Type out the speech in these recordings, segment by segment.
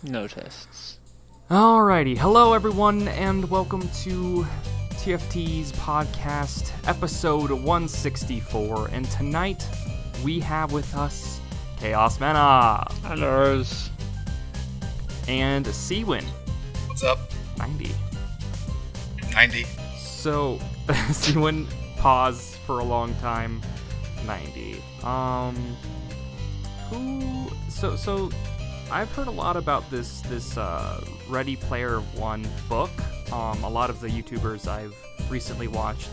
No tests. Alrighty, hello everyone, and welcome to TFT's podcast, episode 164. And tonight, we have with us Chaos Mana Hello. and Seawin. What's up? 90. 90. So, Seawin paused for a long time. 90. So I've heard a lot about this Ready Player One book. A lot of the YouTubers I've recently watched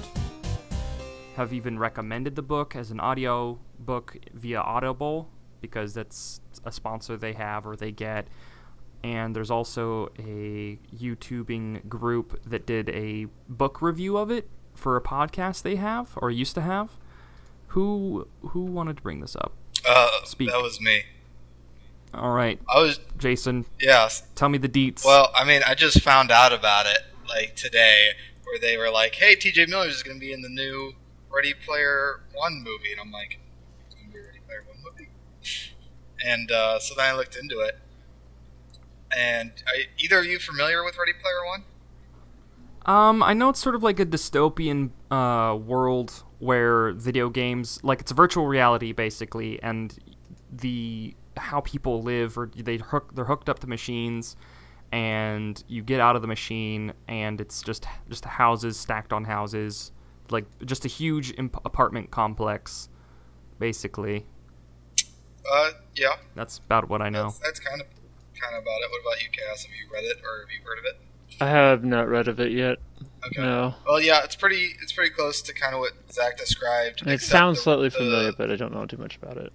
have even recommended the book as an audio book via Audible, because that's a sponsor they have or they get. And there's also a YouTubing group that did a book review of it for a podcast they have, or used to have. Who wanted to bring this up? Speak. That was me. All right. Jason. Yeah. Tell me the deets. Well, I mean, I just found out about it, today, where they were like, hey, TJ Miller's is going to be in the new Ready Player One movie. And I'm like, it's going to be a Ready Player One movie? And, so then I looked into it. And either of you familiar with Ready Player One? I know it's sort of like a dystopian world where video games, like, it's a virtual reality basically, and how people live, or they're hooked up to machines, and you get out of the machine, and it's just houses stacked on houses, like just a huge apartment complex, basically. Yeah. That's about what I know. That's kind of about it. What about you, Cass? Have you read it, or have you heard of it? I have not read of it yet. Okay. No. Well, yeah, it's pretty close to kind of what Zach described. It sounds slightly familiar, but I don't know too much about it.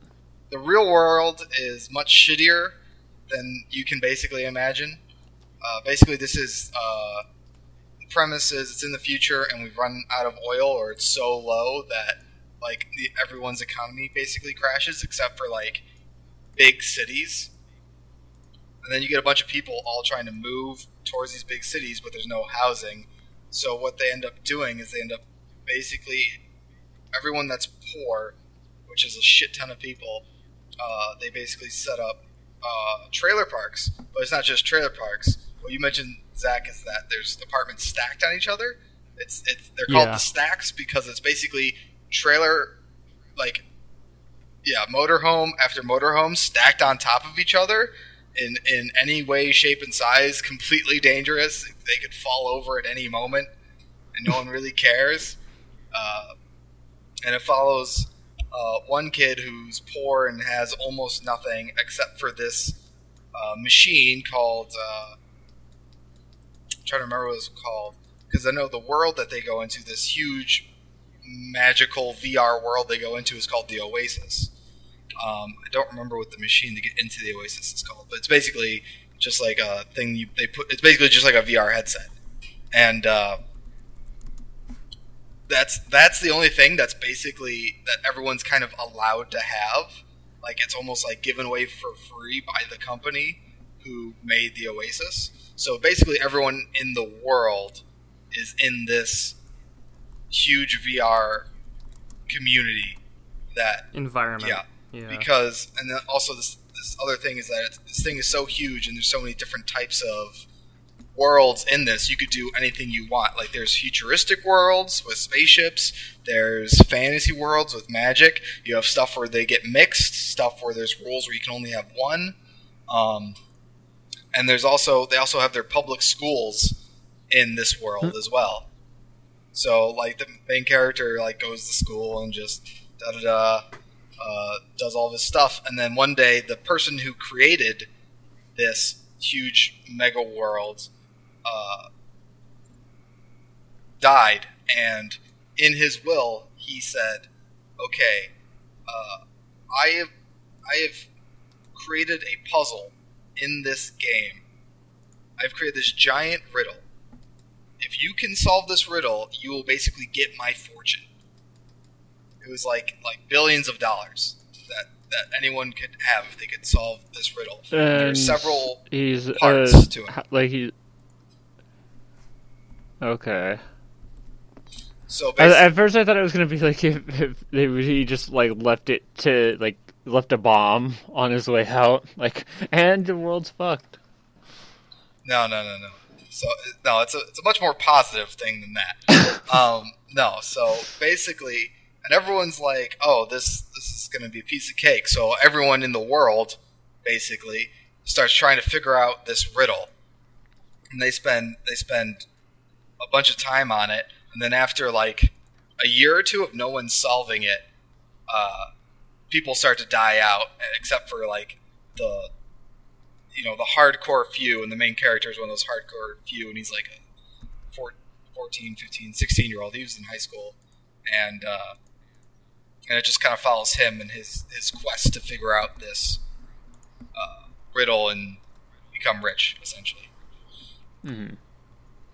The real world is much shittier than you can basically imagine. Basically, this is the premise is it's in the future, and we've run out of oil, or it's so low that everyone's economy basically crashes, except for big cities. And then you get a bunch of people all trying to move towards these big cities, but there's no housing. So what they end up doing is they end up basically everyone that's poor, which is a shit ton of people. They basically set up trailer parks, but it's not just trailer parks. What you mentioned, Zach, is that there's apartments stacked on each other. They're called the stacks because it's basically trailer, motorhome after motorhome stacked on top of each other in any way, shape, and size. Completely dangerous. They could fall over at any moment, and no one really cares. And it follows one kid who's poor and has almost nothing except for this machine called I'm trying to remember what it was called, because I know the world that they go into, this huge magical VR world they go into, is called the Oasis. I don't remember what the machine to get into the Oasis is called, but it's basically just like a thing it's basically just like a VR headset, and that's the only thing that's basically that everyone's kind of allowed to have. It's almost like given away for free by the company who made the Oasis. So basically everyone in the world is in this huge VR community, that environment. Yeah. Because, and then also this other thing is that this thing is so huge, and there's so many different types of worlds in this. You could do anything you want. There's futuristic worlds with spaceships. There's fantasy worlds with magic. You have stuff where they get mixed, stuff where there's rules where you can only have one. And they also have their public schools in this world as well. So the main character goes to school and just does all this stuff, and then one day the person who created this huge mega world died, and in his will he said, okay, I have created a puzzle in this game. I've created this giant riddle. If you can solve this riddle, you will basically get my fortune. It was like billions of dollars that anyone could have if they could solve this riddle. And there's several parts to it. Okay. So at first I thought it was gonna be if he just left a bomb on his way out, and the world's fucked. No. So no, it's a much more positive thing than that. No, so basically, and everyone's like, oh, this is going to be a piece of cake. So everyone in the world basically starts trying to figure out this riddle, and they spend a bunch of time on it, and then after like a year or two of no one solving it, people start to die out, except for like the the hardcore few, and the main character is one of those hardcore few, and he's like a 14, 15, 16-year-old. He was in high school, and it just kind of follows him and his quest to figure out this riddle and become rich, essentially. Mm-hmm.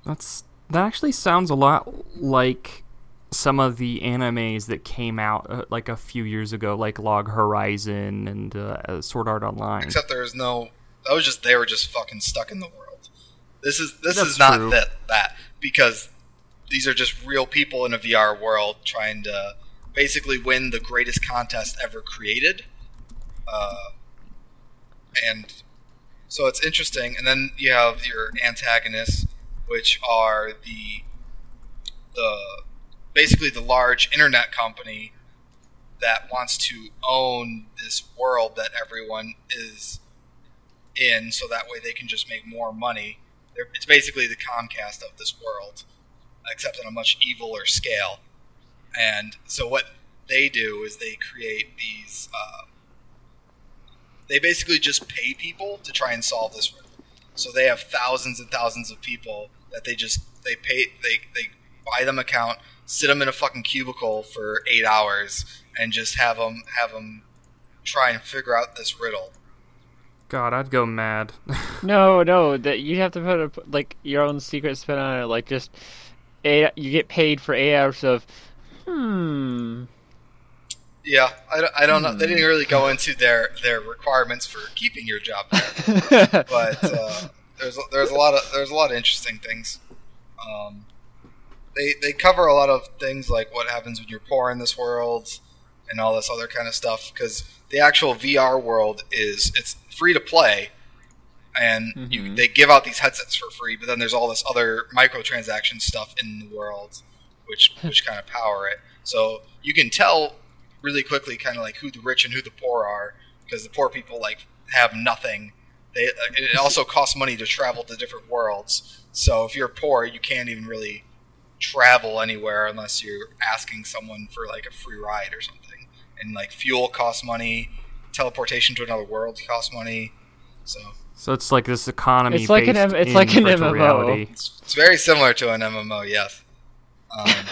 That actually sounds a lot like some of the animes that came out like a few years ago, like Log Horizon and Sword Art Online. Except there's no. They were just fucking stuck in the world. This is That's not true. that because these are just real people in a VR world trying to basically win the greatest contest ever created. And so it's interesting. And then you have your antagonists, which are the basically the large internet company that wants to own this world that everyone is in, so that way they can just make more money. It's basically the Comcast of this world, except on a much eviler scale. And so what they do is they create these. They basically just pay people to try and solve this riddle. So they have thousands and thousands of people that they buy them account, sit them in a fucking cubicle for 8 hours, and just have them try and figure out this riddle. God, I'd go mad. No, that you have to put like your own secret spin on it. Like just you get paid for 8 hours of Yeah, I don't know. They didn't really go into their requirements for keeping your job there, but there's a lot of interesting things. They cover a lot of things like what happens when you're poor in this world and all this other kind of stuff, because the actual VR world it's free to play, and they give out these headsets for free. But then there's all this other microtransaction stuff in the world, which kind of power it. So you can tell really quickly, kind of like who the rich and who the poor are, because the poor people like have nothing. It also costs money to travel to different worlds. So if you're poor, you can't even really travel anywhere unless you're asking someone for like a free ride or something. And like fuel costs money, teleportation to another world costs money. So it's like this economy. It's like an MMO. Reality. It's very similar to an MMO, yes.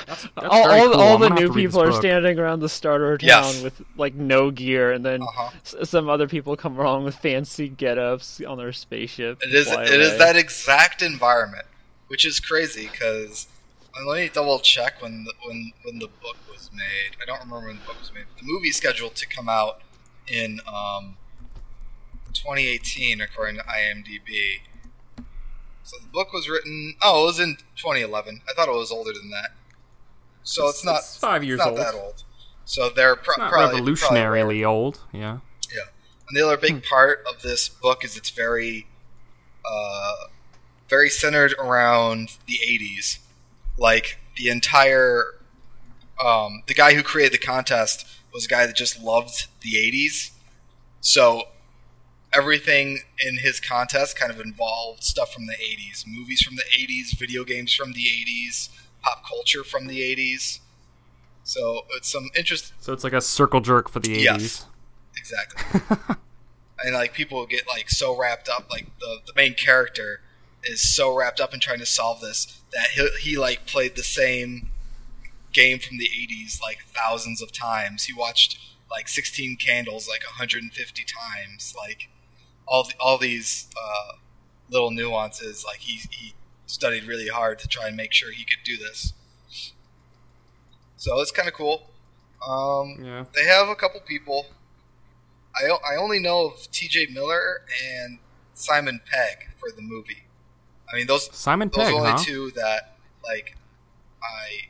That's all very cool. all I'm the gonna have new to read people this are book. standing around the starter town Yes. with like no gear, and then Uh-huh. some other people come along with fancy get-ups on their spaceship. It is that exact environment, which is crazy because let me double check when the book was made. I don't remember when the book was made. The movie's scheduled to come out in 2018 according to IMDb. So the book was written. Oh, it was in 2011. I thought it was older than that. So it's not 5 years not old. that old. So they're It's not probably revolutionarily old. Yeah. Yeah, and the other big part of this book is it's very, very centered around the '80s. Like the entire, the guy who created the contest was a guy that just loved the '80s. So everything in his contest kind of involved stuff from the '80s, movies from the '80s, video games from the '80s, pop culture from the '80s. So it's some interest. So it's like a circle jerk for the 80s. Yes. Exactly. And like people get like so wrapped up, like the main character is so wrapped up in trying to solve this that he like played the same game from the 80s like thousands of times. He watched like 16 Candles like 150 times. Like all these little nuances. Like he studied really hard to try and make sure he could do this. So it's kind of cool. Yeah. They have a couple people. I only know of T.J. Miller and Simon Pegg for the movie. I mean, those Simon those Pegg, are only huh? two that like I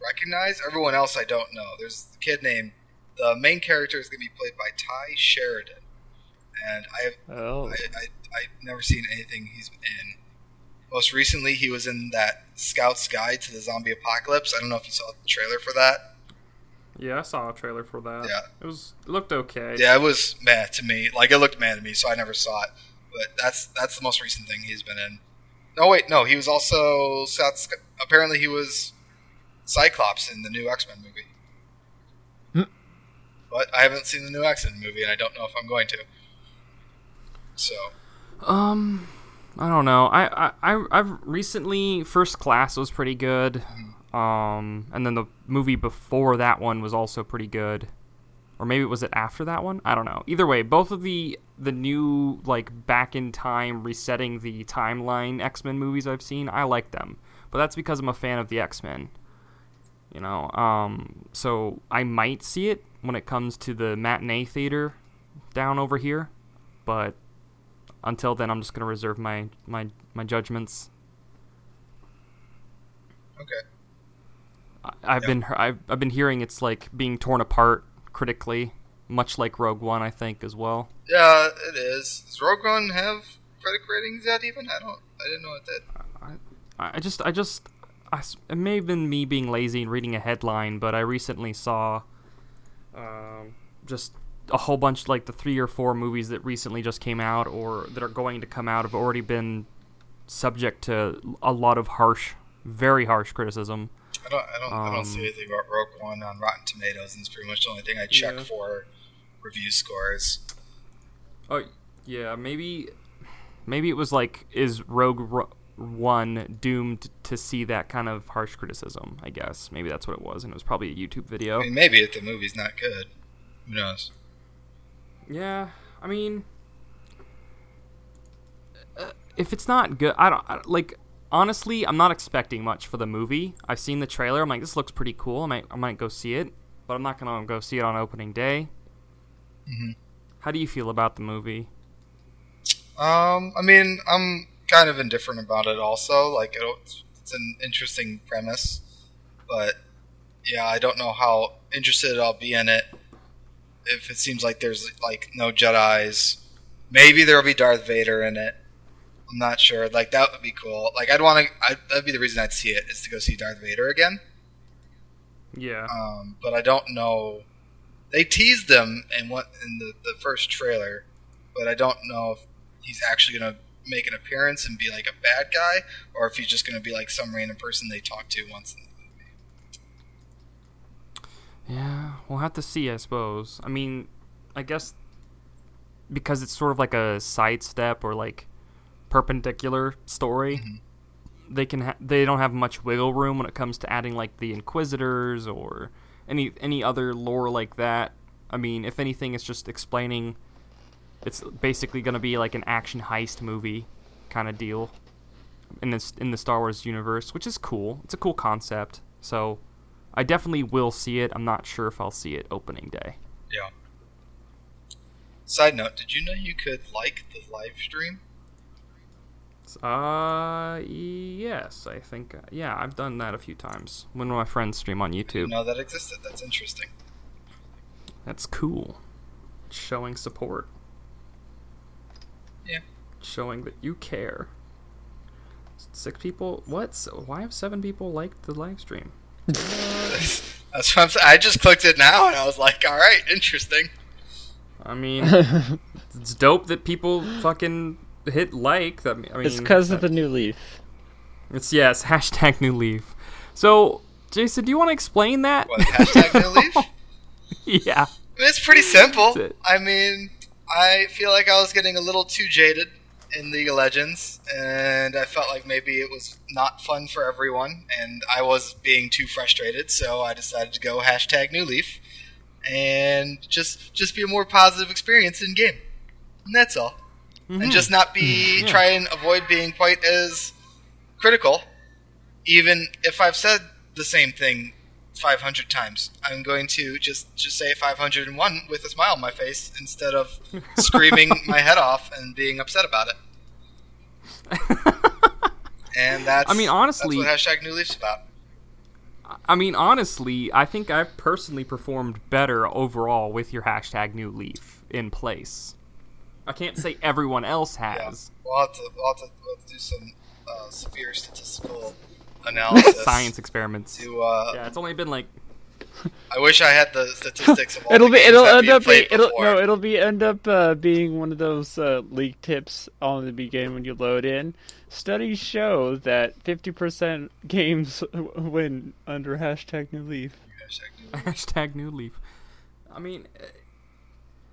recognize. Everyone else I don't know. There's a kid named. The main character is going to be played by Ty Sheridan, and I've never seen anything he's in. Most recently, he was in that Scout's Guide to the Zombie Apocalypse. I don't know if you saw the trailer for that. Yeah, I saw a trailer for that. Yeah. It looked okay. Yeah, it was meh to me. Like, it looked meh to me, so I never saw it. But that's the most recent thing he's been in. No, wait, no, he was also apparently he was Cyclops in the new X-Men movie. But I haven't seen the new X-Men movie, and I don't know if I'm going to. So, I don't know. I've recently First Class was pretty good. And then the movie before that one was also pretty good. Or maybe was it after that one? I don't know. Either way, both of the new, like, back in time, resetting the timeline X-Men movies I've seen, I like them. But that's because I'm a fan of the X-Men. You know, so I might see it when it comes to the matinee theater down over here. But until then, I'm just going to reserve my judgments. okay. I've been hearing it's like being torn apart critically, much like Rogue One, I think, as well. Yeah, it is. Does Rogue One have critic ratings yet? Even I didn't know it did. It may have been me being lazy and reading a headline, but I recently saw just a whole bunch, like the 3 or 4 movies that recently just came out or that are going to come out have already been subject to a lot of very harsh criticism. I don't see anything about Rogue One on Rotten Tomatoes, and it's pretty much the only thing I check for review scores. Oh yeah, maybe it was like, is Rogue One doomed to see that kind of harsh criticism? I guess maybe that's what it was, and it was probably a YouTube video. I mean, maybe if the movie's not good, who knows? Yeah, I mean, if it's not good, like. Honestly, I'm not expecting much for the movie. I've seen the trailer. I'm like, this looks pretty cool. I might go see it, but I'm not gonna go see it on opening day. Mm-hmm. How do you feel about the movie? I mean, I'm kind of indifferent about it. Also, like, it's an interesting premise, but yeah, I don't know how interested I'll be in it. If it seems like there's like no Jedis, maybe there'll be Darth Vader in it. I'm not sure. Like, that would be cool. Like, that'd be the reason I'd see it, is to go see Darth Vader again. Yeah. But I don't know. They teased him in the first trailer, but I don't know if he's actually going to make an appearance and be like a bad guy, or if he's just going to be like some random person they talk to once in the movie. Yeah, we'll have to see, I suppose. I mean, I guess because it's sort of like a sidestep or like perpendicular story, they don't have much wiggle room when it comes to adding like the Inquisitors or any other lore like that. I mean, if anything, it's just explaining. It's basically going to be like an action heist movie kind of deal in the Star Wars universe, which is cool. It's a cool concept. So I definitely will see it. I'm not sure if I'll see it opening day. Yeah. Side note: did you know you could like the live stream? Yes, I think, yeah, I've done that a few times when my friends stream on YouTube. I didn't know that existed. That's interesting. That's cool. Showing support. Yeah. Showing that you care. 6 people? What? So why have 7 people liked the live stream? That's what I'm saying. I just clicked it now, and I was like, alright, interesting. I mean, it's dope that people fucking hit like. I mean, it's because of the Newleaf. It's hashtag Newleaf. So, Jason, do you want to explain that? What, hashtag Newleaf? Yeah. I mean, it's pretty simple. I mean, I feel like I was getting a little too jaded in League of Legends, and I felt like maybe it was not fun for everyone, and I was being too frustrated, so I decided to go hashtag Newleaf, and just be a more positive experience in game. And that's all. Mm-hmm. And just not be try and avoid being quite as critical, even if I've said the same thing 500 times. I'm going to just say 501 with a smile on my face instead of screaming my head off and being upset about it. And that's, honestly, that's what hashtag Newleaf's about. I mean, honestly, I think I've personally performed better overall with your hashtag Newleaf in place. I can't say everyone else has. Yeah. We'll have to do some severe statistical analysis. Science experiments. To Yeah, it's only been like. I wish I had the statistics of all It'll the be games it'll that end we up played it'll before. no it'll be end up being one of those leak tips on the beginning when you load in. Studies show that 50% games win under #Newleaf. Hashtag Newleaf. I mean,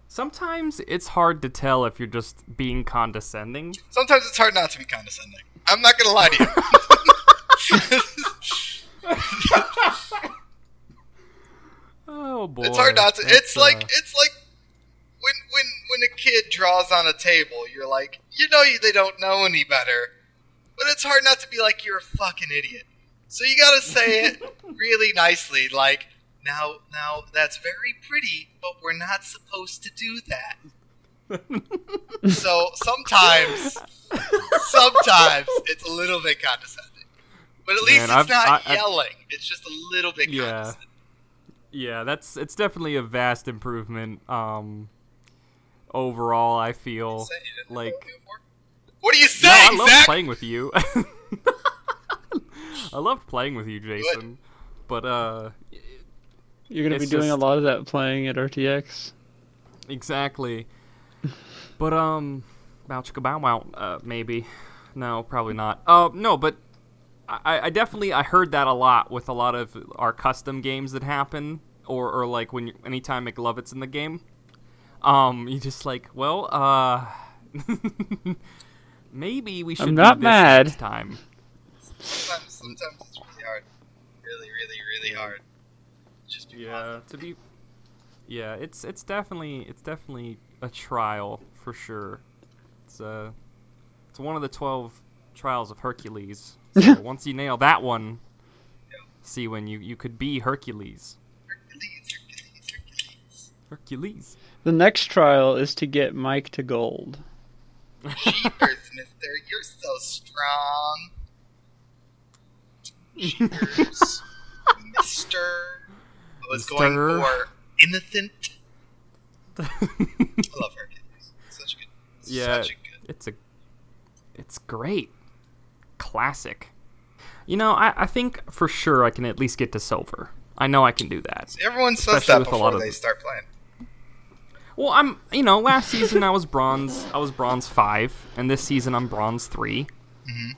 sometimes it's hard to tell if you're just being condescending. Sometimes it's hard not to be condescending. I'm not gonna lie to you. Oh boy. It's hard not to. That's, It's like when a kid draws on a table, you're like, they don't know any better, but it's hard not to be like, you're a fucking idiot. So you gotta say it really nicely, like, now that's very pretty, but we're not supposed to do that. So sometimes it's a little bit condescending, but at least it's not yelling. It's just a little bit condescending. Yeah, it's definitely a vast improvement. Overall, I feel like. What are you saying, I loved Zach? playing with you. I loved playing with you, Jason. But You're gonna be doing a lot of that playing at RTX. Exactly. But bow chicka bow wow, maybe. No, probably not. No, but I definitely heard that a lot with a lot of our custom games that happen, or like anytime McLovett's in the game. You just like, well, maybe we should. I'm not do this mad. Next time. Sometimes it's really hard. Really, really, really hard. Just be positive. It's definitely a trial for sure. It's one of the 12 trials of Hercules. So once you nail that one, see when you could be Hercules. Hercules. The next trial is to get Mike to gold. Jeepers, mister, you're so strong. Jeepers, mister. I was going for innocent. I love Hercules. Such a good. It's great. Classic. I think for sure I can at least get to silver. I know I can do that. See, everyone says that before they start playing. Well, last season I was bronze. I was bronze 5, and this season I'm bronze 3. Mm-hmm.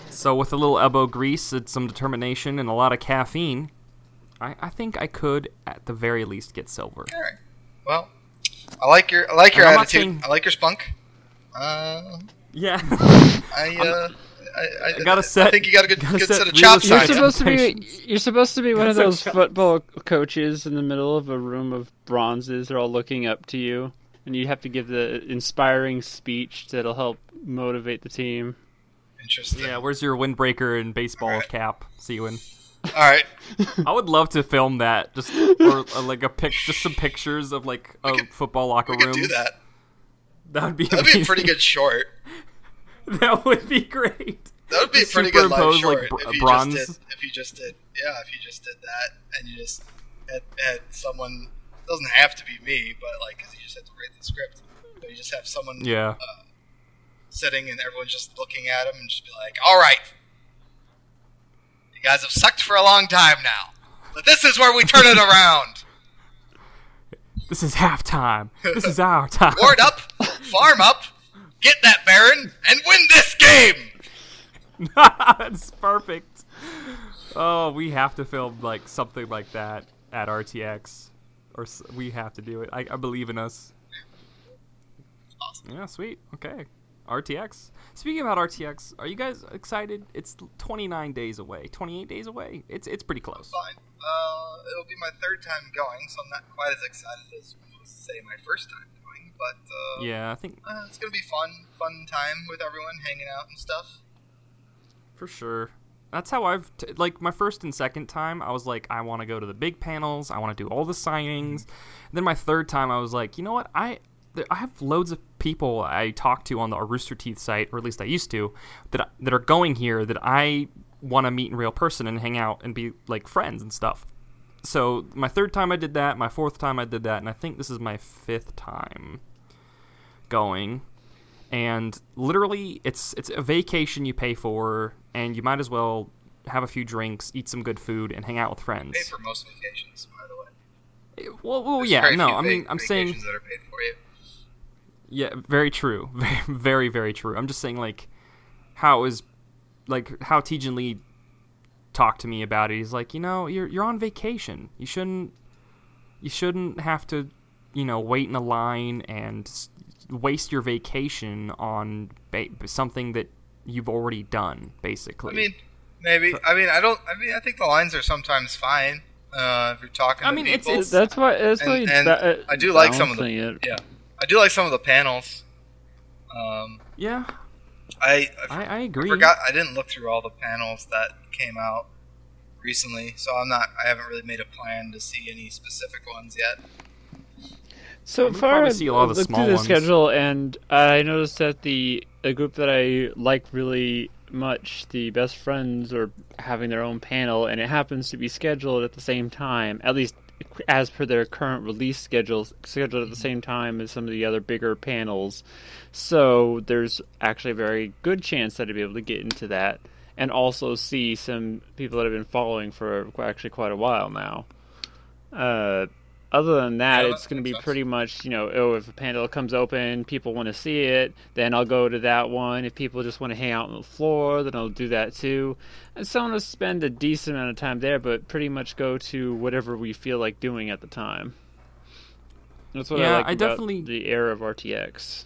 So with a little elbow grease and some determination and a lot of caffeine, I think I could at the very least get silver. All right. Well, I like your attitude. I like your spunk. Yeah. I got a set. I think you got a good set of chops. You're supposed to be one of those football coaches in the middle of a room of bronzes. They're all looking up to you, and you have to give the inspiring speech that'll help motivate the team. Interesting. Yeah, where's your windbreaker and baseball cap, Seawin? All right. I would love to film that, just some pictures of like a football locker room. We could do that. That'd be a pretty good short. That would be great. That would be a pretty good live short bronze. if you just did that, and you just had someone. It doesn't have to be me, but like, because you just have to write the script. But you just have someone sitting, and everyone's just looking at him, and just be like, "All right, you guys have sucked for a long time now, but this is where we turn it around. This is halftime. This is our time. Ward up, farm up, get that Baron, and win this game." That's perfect. Oh, we have to film like something like that at RTX, or we have to do it. I believe in us. Awesome. Yeah, sweet. Okay, RTX. Speaking about RTX, are you guys excited? It's 29 days away, 28 days away. It's pretty close. Fine. It'll be my third time going, so I'm not quite as excited as, say, my first time going. But yeah, I think it's gonna be fun time with everyone, hanging out and stuff. For sure. That's how I've like my first and second time. I was like, I want to go to the big panels. I want to do all the signings. And then my third time, I was like, you know what? I have loads of people I talk to on the Rooster Teeth site, or at least I used to, that are going here that I want to meet in real person and hang out and be like friends and stuff. So my third time I did that. My fourth time I did that, and I think this is my fifth time going. And literally, it's a vacation you pay for, and you might as well have a few drinks, eat some good food, and hang out with friends. Pay for most vacations, by the way. Well, yeah, no, I mean, I'm saying vacations that are paid for you. Yeah, very true, very, very true. I'm just saying, like, how Tejan Lee talked to me about it. He's like, you're on vacation. You shouldn't have to, wait in a line and waste your vacation on something that you've already done, basically. I mean, maybe. I think the lines are sometimes fine if you're talking to people. That's why I do like some of the I do like some of the panels. Yeah. I agree. I didn't look through all the panels that came out recently, so I haven't really made a plan to see any specific ones yet. So far, I've looked through the schedule, and I noticed that a group that I like really much, the best friends, are having their own panel, and it happens to be scheduled at the same time, at least as per their current release scheduled at the same time as some of the other bigger panels. So there's actually a very good chance that I'd be able to get into that, and also see some people that I've been following for actually quite a while now. Other than that, it's going to be pretty much, if a panel comes open, people want to see it, then I'll go to that one. If people just want to hang out on the floor, then I'll do that too. And so I'm going to spend a decent amount of time there, but pretty much go to whatever we feel like doing at the time. That's what I like about the era of RTX.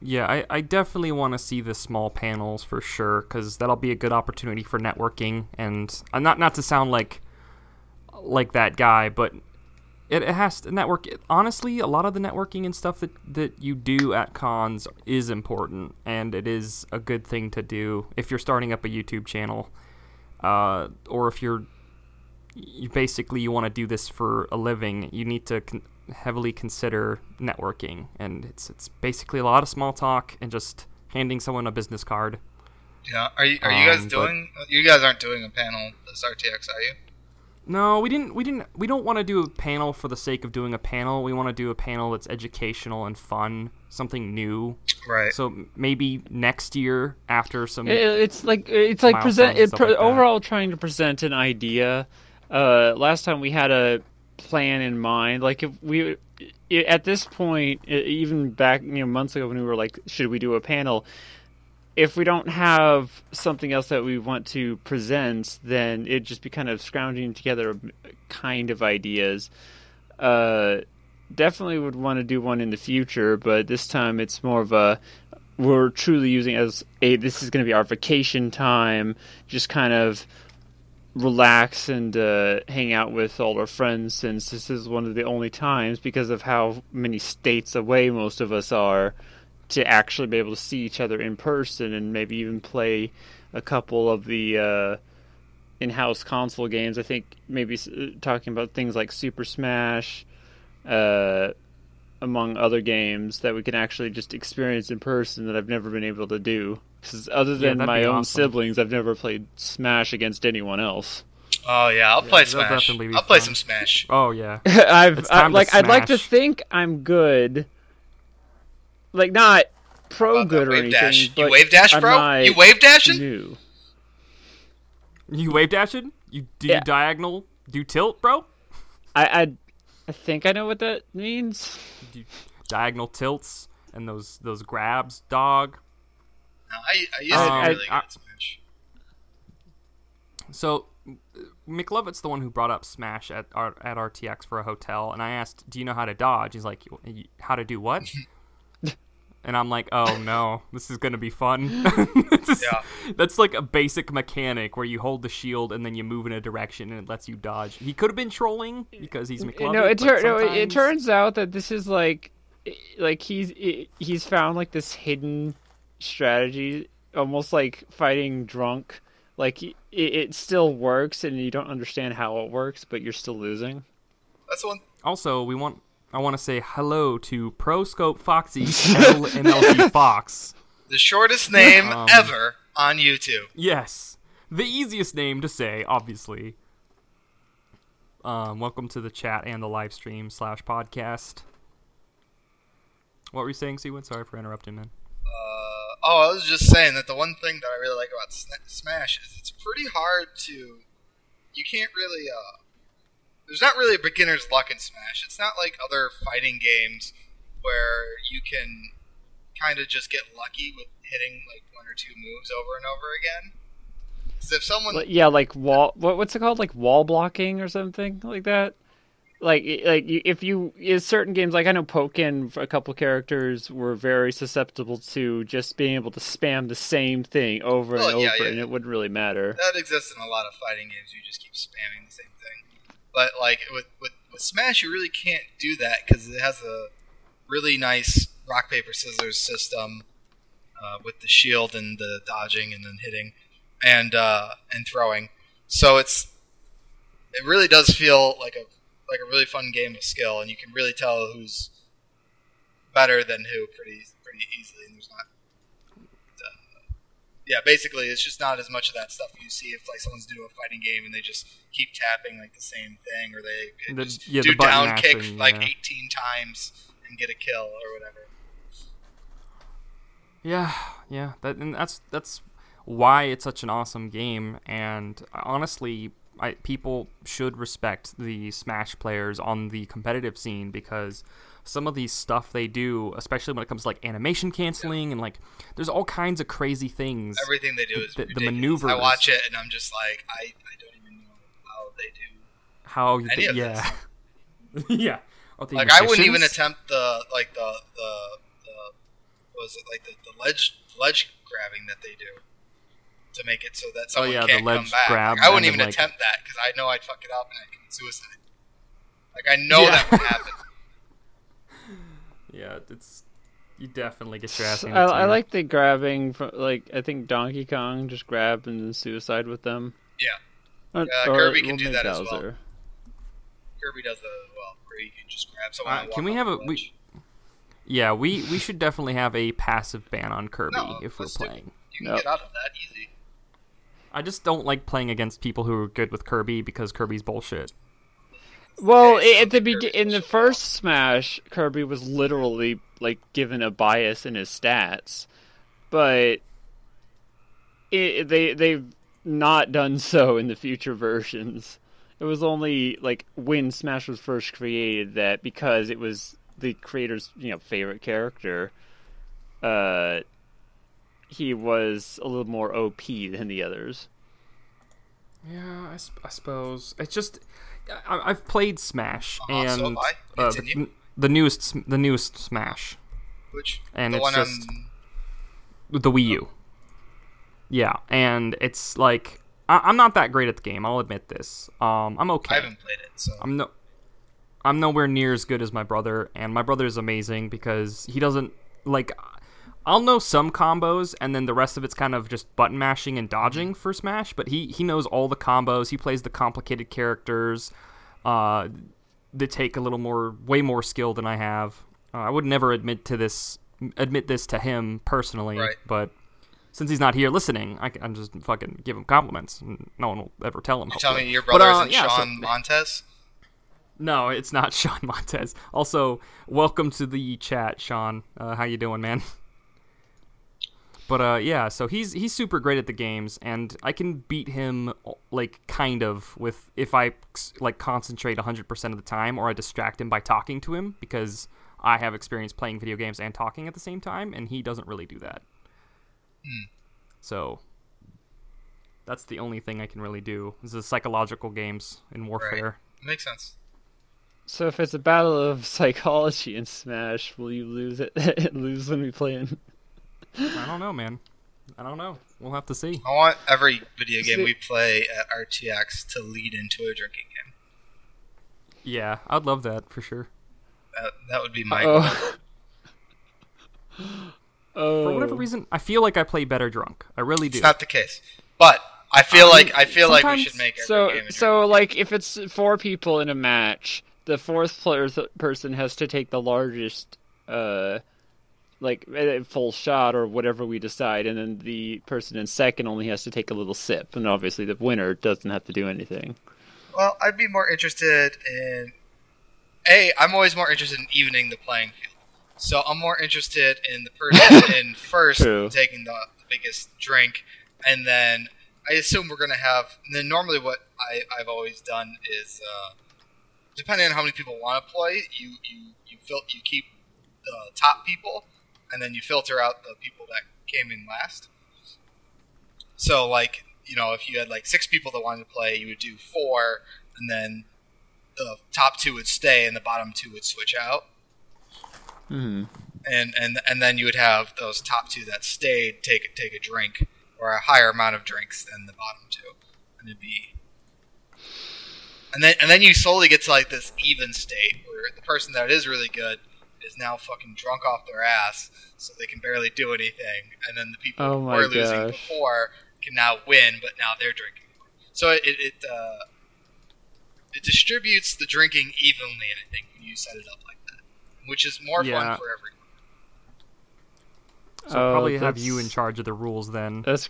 Yeah, I definitely want to see the small panels for sure, because that'll be a good opportunity for networking. And not to sound like that guy, but it has to network. Honestly, a lot of the networking and stuff that you do at cons is important, and it is a good thing to do if you're starting up a YouTube channel, or if you want to do this for a living. You need to heavily consider networking, and it's basically a lot of small talk and just handing someone a business card. Yeah, are you guys doing? You guys aren't doing a panel this RTX, are you? No, we don't want to do a panel for the sake of doing a panel. We want to do a panel that's educational and fun, something new. Right. So maybe next year after some. It's like overall trying to present an idea. Last time we had a plan in mind. Like if we at this point, even back months ago when we were like, should we do a panel? If we don't have something else that we want to present, then it'd just be kind of scrounging together kind of ideas. Definitely would want to do one in the future, but this time it's more of we're truly using it as this is going to be our vacation time, just kind of relax and hang out with all our friends, since this is one of the only times, because of how many states away most of us are, to actually be able to see each other in person and maybe even play a couple of the in-house console games. I think maybe talking about things like Super Smash, among other games that we can actually just experience in person that I've never been able to do. Because other than my own siblings, I've never played Smash against anyone else. Oh yeah, I'll play Smash. I'll play some Smash. Oh yeah, I'd like to think I'm good. Like, not good or anything. Dash. You wave dash, bro? You wave dashing? New. You wave dashing? You diagonal? Do tilt, bro? I think I know what that means. Diagonal tilts and those grabs, dog. No, I used to be really good at Smash. So, McLovett's the one who brought up Smash at RTX for a hotel, and I asked, do you know how to dodge? He's like, how to do what? And I'm like, oh no, this is going to be fun. That's like a basic mechanic where you hold the shield and then you move in a direction and it lets you dodge. He could have been trolling because he's McLovin. It turns out that this is like he's found like this hidden strategy, almost like fighting drunk. Like it still works and you don't understand how it works, but you're still losing. That's one. Also, I want to say hello to ProScope Foxy MLG Fox. The shortest name ever on YouTube. Yes. The easiest name to say, obviously. Welcome to the chat and the live stream /podcast. What were you saying, Seawood? Sorry for interrupting, man. I was just saying that the one thing that I really like about Smash is it's pretty hard to... You can't really... there's not really a beginner's luck in Smash. It's not like other fighting games where you can kind of just get lucky with hitting like one or two moves over and over again. Because if someone... Yeah, like what's it called? Like wall blocking or something like that? If you in certain games, like I know Pokken, a couple characters were very susceptible to just being able to spam the same thing over and over, and it wouldn't really matter. That exists in a lot of fighting games. You just keep spamming the same thing. But like with Smash, you really can't do that because it has a really nice rock paper scissors system with the shield and the dodging and then hitting and throwing. So it really does feel like a really fun game of skill, and you can really tell who's better than who pretty easily. And there's not, basically, it's just not as much of that stuff you see if like someone's doing a fighting game and they just keep tapping like the same thing, or they just do down kick like 18 times and get a kill or whatever. Yeah, that's why it's such an awesome game, and honestly, people should respect the Smash players on the competitive scene because some of these stuff they do, especially when it comes to like animation canceling and like there's all kinds of crazy things. Everything they do is ridiculous. The maneuvers. I watch it and I'm just like, I don't even know how they do any of this. Yeah. Like I wouldn't even attempt the ledge grabbing that they do to make it so that someone can't come back. Like, I wouldn't even attempt that because I know I'd fuck it up and I'd commit suicide. Like I know that would happen. Yeah, you definitely get your ass. I like the grabbing from like I think Donkey Kong just grabbed and then suicide with them. Yeah, Kirby can do that as well. Kirby does that as well, where you can just grab someone. Can we have we should definitely have a passive ban on Kirby if we're playing. You can get out of that easy. I just don't like playing against people who are good with Kirby because Kirby's bullshit. Well, in the first Smash, Kirby was literally like given a bias in his stats, but they've not done so in the future versions. It was only like when Smash was first created that because it was the creator's favorite character, he was a little more OP than the others. Yeah, I suppose it's just I've played Smash and the newest Smash. Which and the it's one just the Wii U. Yeah, and it's like I'm not that great at the game. I'll admit this. I'm okay. I haven't played it, so I'm nowhere near as good as my brother, and my brother is amazing because he doesn't like. I'll know some combos, and then the rest of it's kind of just button mashing and dodging for Smash, but he knows all the combos. He plays the complicated characters that take way more skill than I have. I would never admit this to him personally, right. But since he's not here listening, I'm just fucking give him compliments. And no one will ever tell him. You tell me your brother isn't Sean Montez? No, it's not Sean Montez. Also, welcome to the chat, Sean. How you doing, man? But so he's super great at the games, and I can beat him like kind of with if I like concentrate 100% of the time, or I distract him by talking to him because I have experience playing video games and talking at the same time, and he doesn't really do that. So that's the only thing I can really do. This is psychological games in Warfare. Right. Makes sense. So if it's a battle of psychology in Smash, will you lose lose when we play in? I don't know, man. I don't know. We'll have to see. I want every video game we play at RTX to lead into a drinking game. Yeah, I'd love that for sure. That would be my goal. For whatever reason, I feel like I play better drunk. I really do. It's not the case, but I feel like we should make every game. So like if it's 4 people in a match, the fourth person has to take the largest full shot or whatever we decide, and then the person in second only has to take a little sip, and obviously the winner doesn't have to do anything. Well, I'd be more interested in I'm always more interested in evening the playing field. So I'm more interested in the person in first True. taking the biggest drink, and then I assume we're gonna have. And then normally, what I've always done is, depending on how many people want to play, you keep the top people, and then you filter out the people that came in last. So, like, if you had like 6 people that wanted to play, you would do 4, and then the top 2 would stay, and the bottom 2 would switch out. Mm-hmm. And then you would have those top 2 that stayed take a drink or a higher amount of drinks than the bottom 2, and it'd be. And then you slowly get to like this even state where the person that is really good is now fucking drunk off their ass, so they can barely do anything, and then the people who were losing before can now win, but now they're drinking more. So it distributes the drinking evenly, I think, when you set it up like that, which is more fun for everyone. So probably have you in charge of the rules then. That's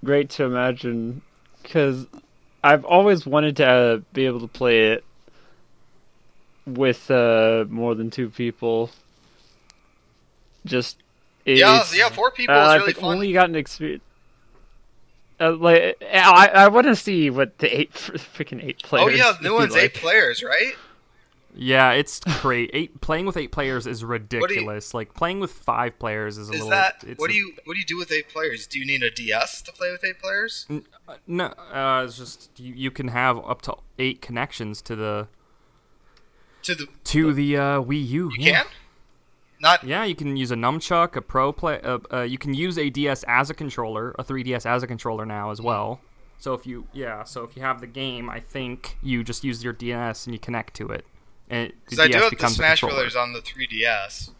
great to imagine, because I've always wanted to be able to play it with more than 2 people. Just 4 people is really fun. Only gotten experience. I want to see what the 8 players. Oh yeah, the new one's 8 players, right? Yeah, it's great. Playing with 8 players is ridiculous. Like playing with 5 players is a little. What do you do with 8 players? Do you need a DS to play with 8 players? No, it's just you can have up to 8 connections to the Wii U. You can? Yeah, you can use a nunchuck, a Pro Play. You can use a DS as a controller, a 3DS as a controller now as well. So if you have the game, I think you just use your DS and you connect to it. Because I do have the Smash Brothers on the 3DS.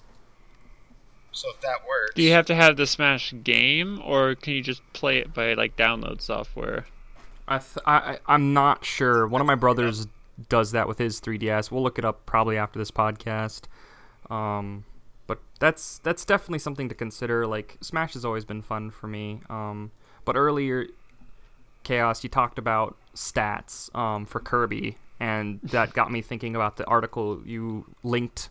So if that works. Do you have to have the Smash game, or can you just play it by like download software? I'm not sure. One of my brothers does that with his 3DS. We'll look it up probably after this podcast. But that's definitely something to consider. Like Smash has always been fun for me. But earlier, Chaos, you talked about stats for Kirby. And that got me thinking about the article you linked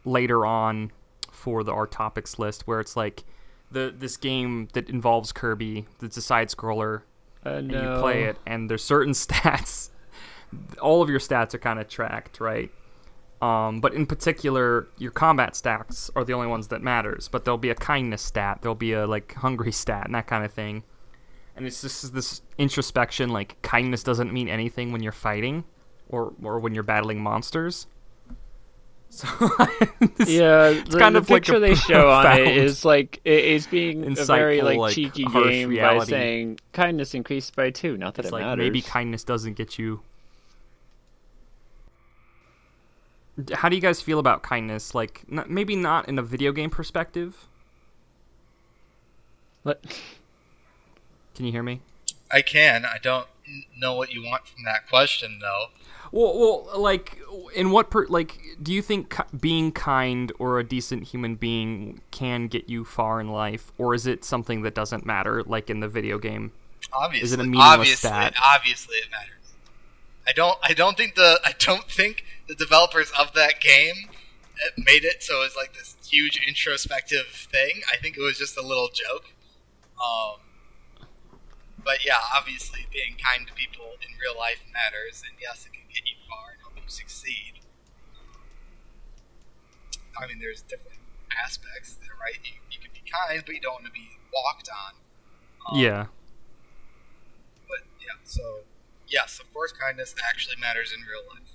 later on for our topics list, where it's like this game that involves Kirby, that's a side-scroller, and you play it, and there's certain stats. All of your stats are kind of tracked, right? But in particular, your combat stats are the only ones that matters. But there'll be a kindness stat, there'll be a like hungry stat, and that kind of thing. And it's just this introspection, like kindness doesn't mean anything when you're fighting or when you're battling monsters. So it's kind of the picture they show on it is like it's being a very like cheeky game reality. By saying kindness increased by 2. Not that it matters. Maybe kindness doesn't get you. How do you guys feel about kindness? Like maybe not in a video game perspective. What? Can you hear me? I can. I don't know what you want from that question, though. Well, like, in what do you think being kind or a decent human being can get you far in life, or is it something that doesn't matter, like in the video game? Obviously, is it a meaningless stat? Obviously, it matters. I don't think the developers of that game made it so it was like this huge introspective thing. I think it was just a little joke. But yeah, obviously being kind to people in real life matters, and yes, it can get you far and help you succeed. I mean, there's different aspects there, right? You can be kind, but you don't want to be walked on. Yeah. But yeah, so yes, of course, kindness actually matters in real life.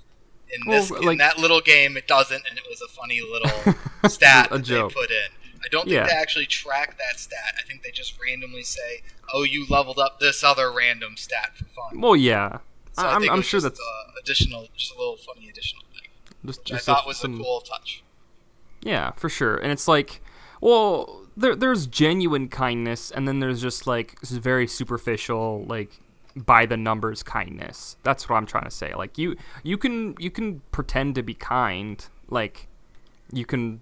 In that little game, it doesn't, and it was a funny little stat that they put in. I don't think they actually track that stat. I think they just randomly say, "Oh, you leveled up this other random stat for fun." Well, yeah, so I'm sure that's additional, just a little funny additional thing, which I thought was a cool touch. Yeah, for sure. And it's like, well, there's genuine kindness, and then there's just like this very superficial, like by the numbers kindness. That's what I'm trying to say. Like you can pretend to be kind, like you can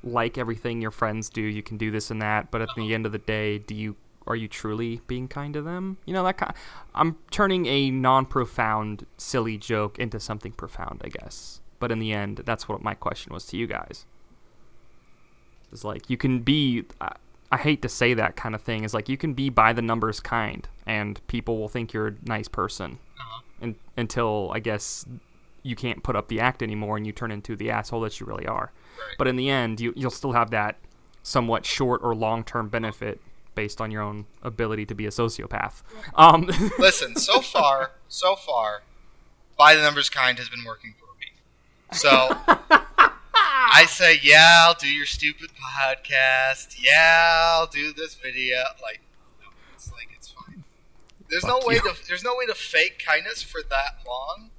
like everything your friends do, you can do this and that, but at the end of the day, are you truly being kind to them? You know, I'm turning a non-profound silly joke into something profound, I guess. But in the end, that's what my question was to you guys. It's like, you can be, I hate to say that kind of thing, is like, you can be by the numbers kind, and people will think you're a nice person. Until, I guess, you can't put up the act anymore and you turn into the asshole that you really are. Right. But in the end, you'll still have that somewhat short or long-term benefit based on your own ability to be a sociopath. Listen, so far, by the numbers kind has been working for me. So, I say, yeah, I'll do your stupid podcast. Yeah, I'll do this video. Like, no, it's fine. There's no way to fake kindness for that long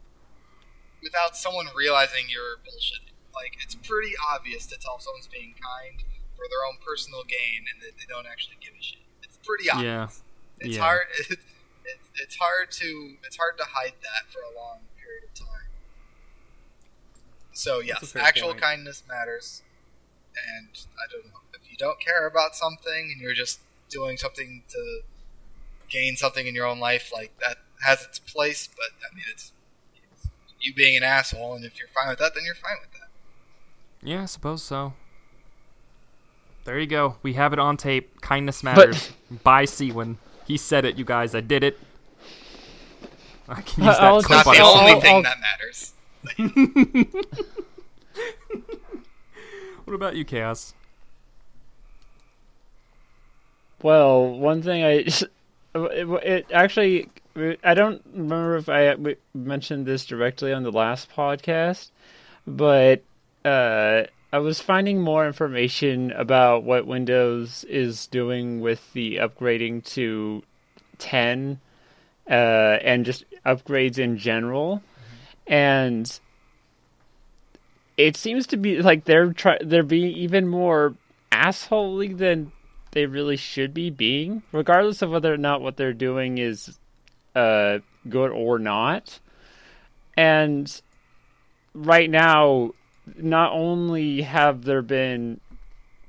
without someone realizing you're bullshitting. Like, it's pretty obvious to tell someone's being kind for their own personal gain and that they don't actually give a shit. It's pretty obvious. Yeah. It's hard. It's hard to hide that for a long period of time. So yes, actual kindness matters. And I don't know, if you don't care about something and you're just doing something to gain something in your own life, like, that has its place. But I mean, it's you being an asshole, and if you're fine with that, then you're fine with that. Yeah, I suppose so. There you go. We have it on tape. Kindness matters. By Seawin. He said it, you guys. I did it. I can use that clip Not the only thing that matters. What about you, Chaos? Well, one thing it actually, I don't remember if I mentioned this directly on the last podcast, but I was finding more information about what Windows is doing with the upgrading to 10 and just upgrades in general. And it seems to be like they're being even more assholey than they really should be being, regardless of whether or not what they're doing is good or not. And right now, not only have there been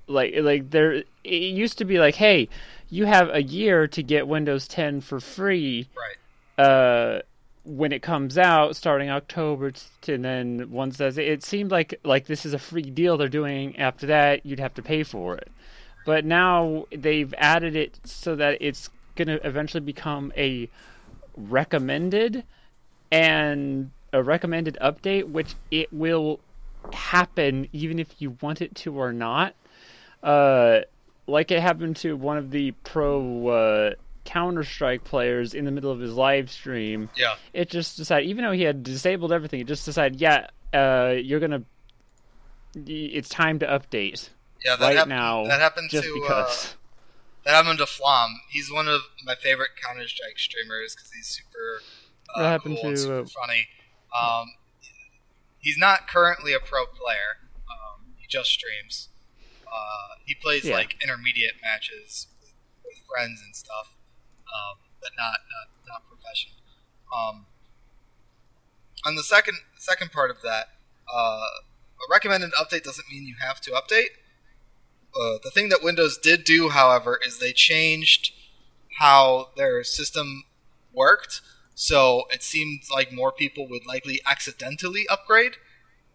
like there, it used to be like, hey, you have a year to get Windows 10 for free. Right. When it comes out, starting October, and then once that's it seemed like this is a free deal they're doing. After that, you'd have to pay for it. But now they've added it so that it's going to eventually become a recommended update, which it will happen even if you want it to or not. Like it happened to one of the pro Counter-Strike players in the middle of his live stream. Yeah. It just decided, even though he had disabled everything, it just decided, it's time to update. Yeah, now. That happened just to because. That happened to Flom. He's one of my favorite Counter-Strike streamers because he's super cool and super funny. He's not currently a pro player. He just streams. He plays like intermediate matches with friends and stuff, but not professional. On the second part of that, a recommended update doesn't mean you have to update. The thing that Windows did do, however, is they changed how their system worked, so it seemed like more people would likely accidentally upgrade,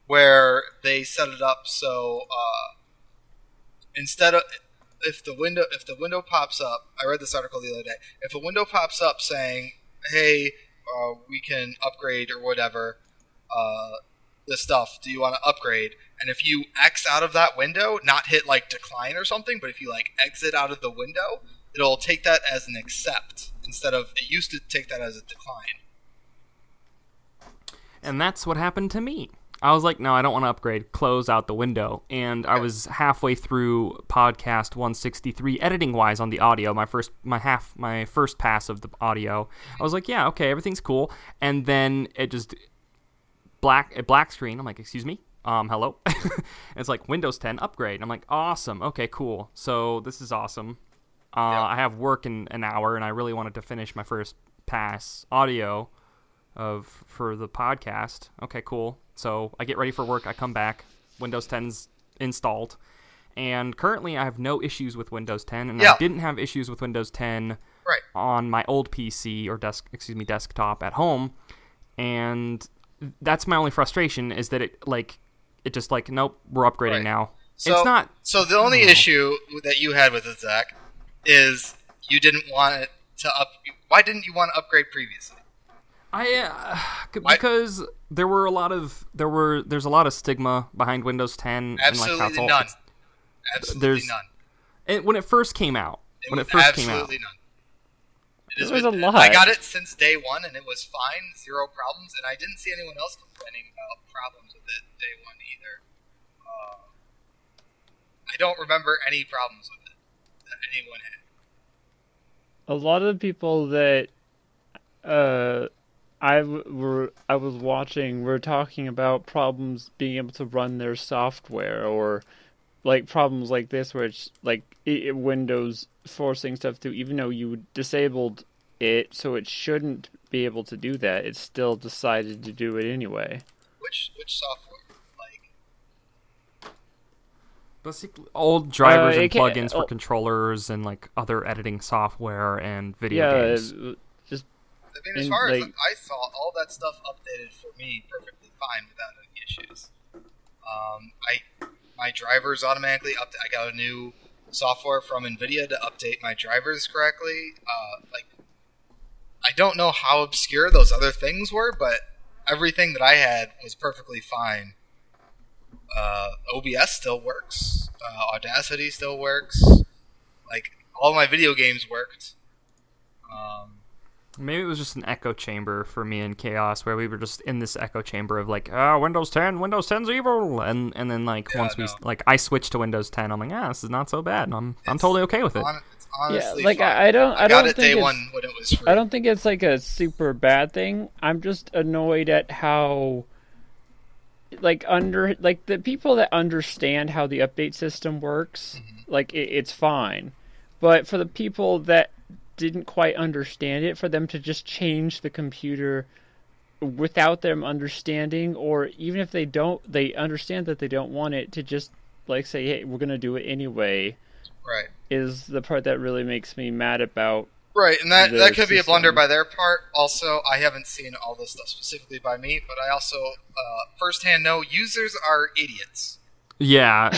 where they set it up so instead of if the window pops up, I read this article the other day. If a window pops up saying, "Hey, we can upgrade or whatever, this stuff. Do you want to upgrade?" And if you X out of that window, not hit like decline or something, but if you like exit out of the window, it'll take that as an accept instead of it used to take that as a decline. And that's what happened to me. I was like, no, I don't want to upgrade. Close out the window. And I was halfway through podcast 163, editing-wise on the audio, my first pass of the audio. I was like, yeah, okay, everything's cool. And then it just black screen. I'm like, excuse me? Hello? It's like Windows 10 upgrade. I'm like, awesome. Okay, cool. So this is awesome. I have work in an hour, and I really wanted to finish my first pass audio for the podcast. Okay, cool. So I get ready for work. I come back. Windows 10's installed. And currently I have no issues with Windows 10. And I didn't have issues with Windows 10 on my old PC or desktop at home. And that's my only frustration is that it just like, nope, we're upgrading now. So, it's not. So the only issue that you had with it, Zach, is you didn't want it to up. Why didn't you want to upgrade previously? Because there's a lot of stigma behind Windows 10. Absolutely and like none. Absolutely none. And when it first came out, Absolutely none. There was a lot. I got it since day one, and it was fine, zero problems, and I didn't see anyone else complaining about problems with it day one either. I don't remember any problems with it that anyone had. A lot of the people that I was watching were talking about problems being able to run their software, or like problems like this where it's like Windows forcing stuff through, even though you disabled it, so it shouldn't be able to do that. It still decided to do it anyway. Which software? Basically, old drivers and plugins for controllers and like other editing software and video games. I mean, as far as I saw, all that stuff updated for me perfectly fine without any issues. My drivers automatically update. I got a new software from NVIDIA to update my drivers correctly. I don't know how obscure those other things were, but everything that I had was perfectly fine. OBS still works. Audacity still works. Like, all my video games worked. Maybe it was just an echo chamber for me and Chaos, where we were just in this echo chamber of like, Windows 10's evil, and then like I switched to Windows 10, I'm like, this is not so bad. I'm totally okay with it. It's honestly like fine. I don't think day one when it was free. I don't think it's like a super bad thing. I'm just annoyed at how the people that understand how the update system works, it's fine. But for the people that didn't quite understand it, for them to just change the computer without them understanding, or even if they understand that they don't want it, to just like say, hey, we're gonna do it anyway, right, is the part that really makes me mad about. Right, and that could be a blunder by their part. Also, I haven't seen all this stuff specifically by me, but I also firsthand know users are idiots. Yeah.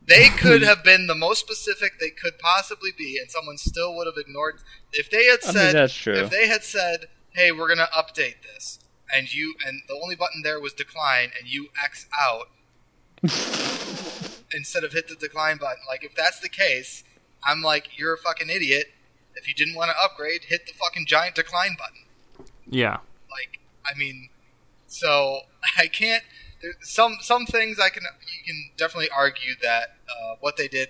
They could have been the most specific they could possibly be, and someone still would have ignored. If they had said, that's true. If they had said, "Hey, we're going to update this," and the only button there was decline, and you X out instead of hit the decline button. Like, if that's the case, I'm like, you're a fucking idiot. If you didn't want to upgrade, hit the fucking giant decline button. Yeah. Like, I mean, so I can't. Some things you can definitely argue that what they did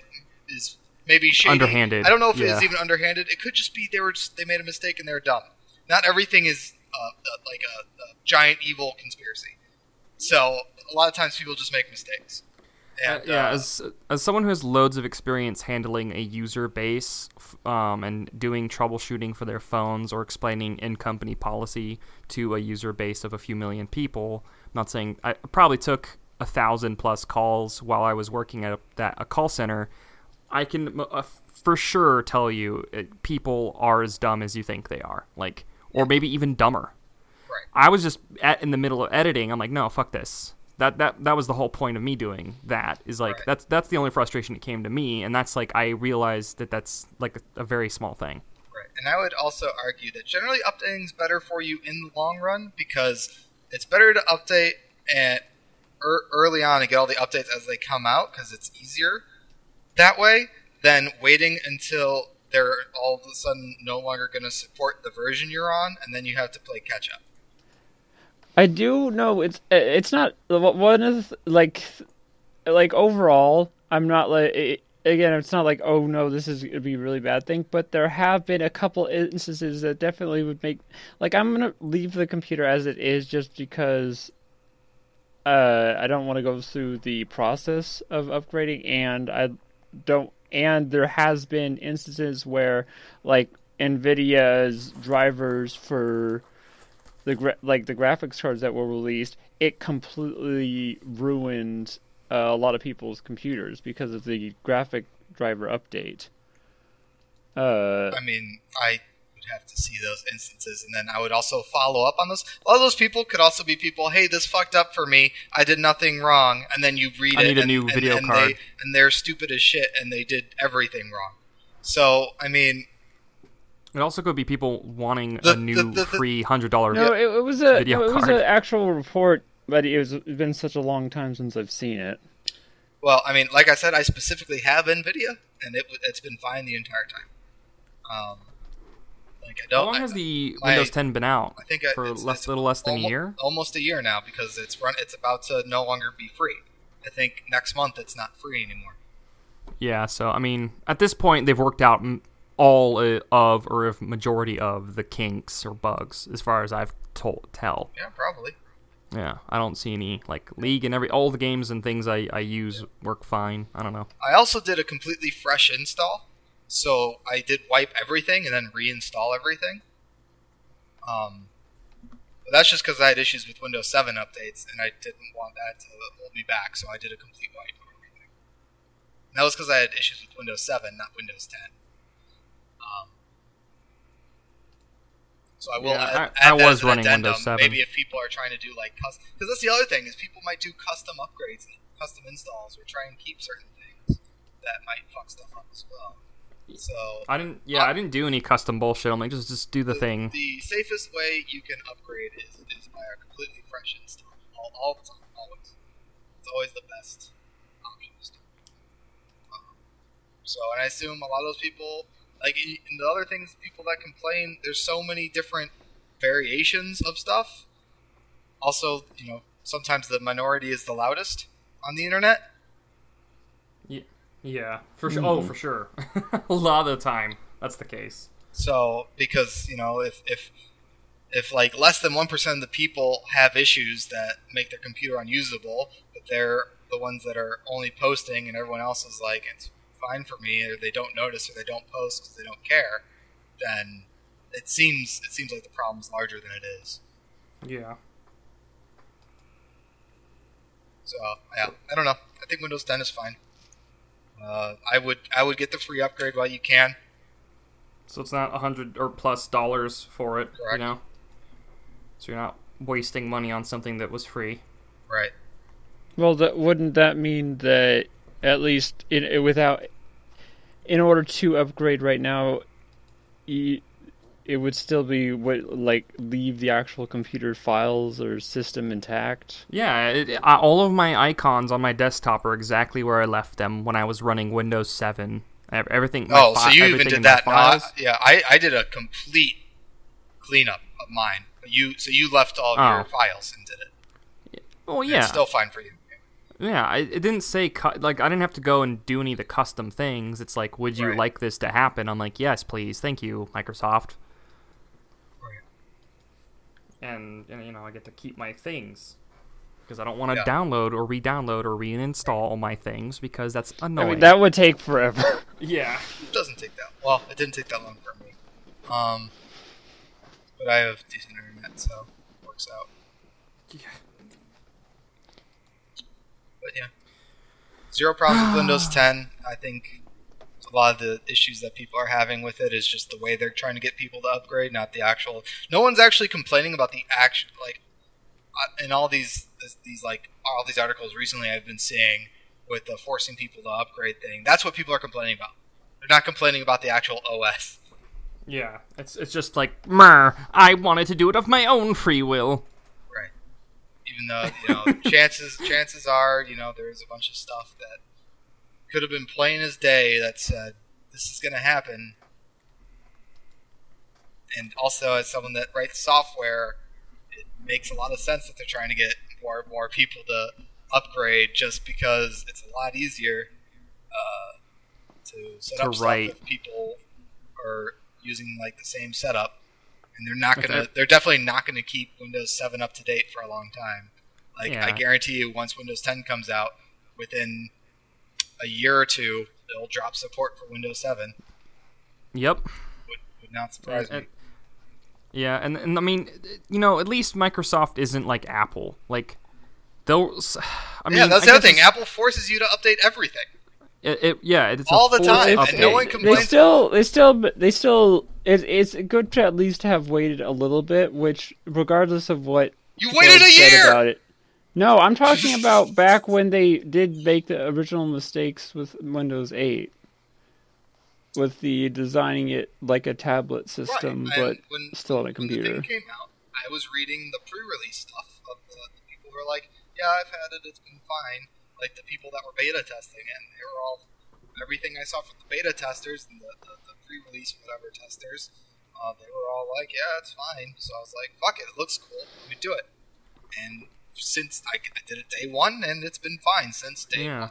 is maybe shady. Underhanded. I don't know if it's even underhanded. It could just be they made a mistake and they're dumb. Not everything is like a giant evil conspiracy. So a lot of times people just make mistakes. And, as someone who has loads of experience handling a user base and doing troubleshooting for their phones or explaining in-company policy to a user base of a few million people, I'm not saying I probably took 1,000+ calls while I was working at a call center. I can for sure tell you people are as dumb as you think they are, or maybe even dumber. Right. I was just in the middle of editing. I'm like, no, fuck this. That was the whole point of me doing that, is like, right. that's the only frustration that came to me, and that's like, I realized that's like a very small thing. Right. And I would also argue that generally updating is better for you in the long run, because it's better to update early on and get all the updates as they come out, because it's easier that way than waiting until they're all of a sudden no longer going to support the version you're on, and then you have to play catch up. I do know it's not one of like overall. I'm not like, again. It's not like, oh no, this is gonna be a really bad thing. But there have been a couple instances that definitely would make, like, I'm gonna leave the computer as it is just because I don't want to go through the process of upgrading, and I don't. And there has been instances where, like, NVIDIA's drivers for the graphics cards that were released, it completely ruined a lot of people's computers because of the graphic driver update. I mean, I would have to see those instances, and then I would also follow up on those. A lot of those people could also be people, hey, this fucked up for me, I did nothing wrong, and then you read I it, need a new video card. and they're stupid as shit, and they did everything wrong. So, I mean... It also could be people wanting a new free $100 No, it was an actual report, but it's been such a long time since I've seen it. Well, I mean, like I said, I specifically have NVIDIA, and it's been fine the entire time. How long has the Windows 10 been out? I think for a little less than a year? Almost a year now, because it's about to no longer be free. I think next month it's not free anymore. Yeah, so, I mean, at this point, they've worked out all of, or a majority of, the kinks or bugs, as far as I've tell. Yeah, probably. Yeah, I don't see any, like, League and all the games and things I use work fine. I don't know. I also did a completely fresh install, so I did wipe everything and then reinstall everything. But that's just because I had issues with Windows 7 updates, and I didn't want that to hold me back, so I did a complete wipe of everything. And that was because I had issues with Windows 7, not Windows 10. So I will add I that was as an running addendum. Windows 7. Maybe if people are trying to do like custom, because that's the other thing is people might do custom upgrades and custom installs or try and keep certain things that might fuck stuff up as well. So I didn't do any custom bullshit. I'm like just do the thing. The safest way you can upgrade is by a completely fresh install all the time, always. It's always the best option. So, and I assume a lot of those people. Like, in the other things, people that complain, there's so many different variations of stuff. Also, sometimes the minority is the loudest on the internet. Yeah, for sure. Oh, for sure. A lot of the time, that's the case. So, because, if like, less than 1% of the people have issues that make their computer unusable, but they're the ones that are only posting and everyone else is like, it's fine for me, or they don't notice, or they don't post because they don't care, then it seems like the problem's larger than it is. Yeah. So yeah, I don't know. I think Windows 10 is fine. I would get the free upgrade while you can. So it's not $100 or plus for it, Correct. So you're not wasting money on something that was free. Right. Well, wouldn't that mean that at least in order to upgrade right now, it would still be leave the actual computer files or system intact? Yeah, all of my icons on my desktop are exactly where I left them when I was running Windows 7. Everything. So you even did that? No, I did a complete cleanup of mine. You left all of your files and did it. Oh yeah, it's still fine for you. Yeah, it didn't say I didn't have to go and do any of the custom things. It's like, would you like this to happen? I'm like, yes, please, thank you, Microsoft. Right. And I get to keep my things because I don't want to download or re-download or reinstall all my things because that's annoying. I mean, that would take forever. Yeah, it doesn't take that. Well, it didn't take that long for me. But I have decent internet, so it works out. Yeah. But yeah, zero problems with Windows 10. I think a lot of the issues that people are having with it is just the way they're trying to get people to upgrade, not the actual. No one's actually complaining about the actual, in all these articles recently I've been seeing with the forcing people to upgrade thing. That's what people are complaining about. They're not complaining about the actual OS. Yeah, it's just like, I wanted to do it of my own free will. Even though, chances are, there's a bunch of stuff that could have been plain as day that said, this is going to happen. And also, as someone that writes software, it makes a lot of sense that they're trying to get more and more people to upgrade just because it's a lot easier to set up stuff if people are using, the same setup. And they're definitely not gonna keep Windows 7 up to date for a long time. I guarantee you, once Windows 10 comes out, within a year or two, they'll drop support for Windows 7. Yep. Would not surprise me. Yeah, and I mean, at least Microsoft isn't like Apple. That's the other thing. Apple forces you to update everything. It's all the time, and no one complains. They still it's good to at least have waited a little bit, which, regardless of what you waited a year about it. No, I'm talking about back when they did make the original mistakes with Windows 8, with the designing it like a tablet system, but still on a computer. When the thing came out, I was reading the pre-release stuff of the people who were like, "Yeah, I've had it; it's been fine." Like the people that were beta testing it, and they were all everything I saw from the beta testers and the pre-release whatever testers. They were all like, "Yeah, it's fine." So I was like, "Fuck it, it looks cool. Let me do it." And since I did it day one, and it's been fine since day one.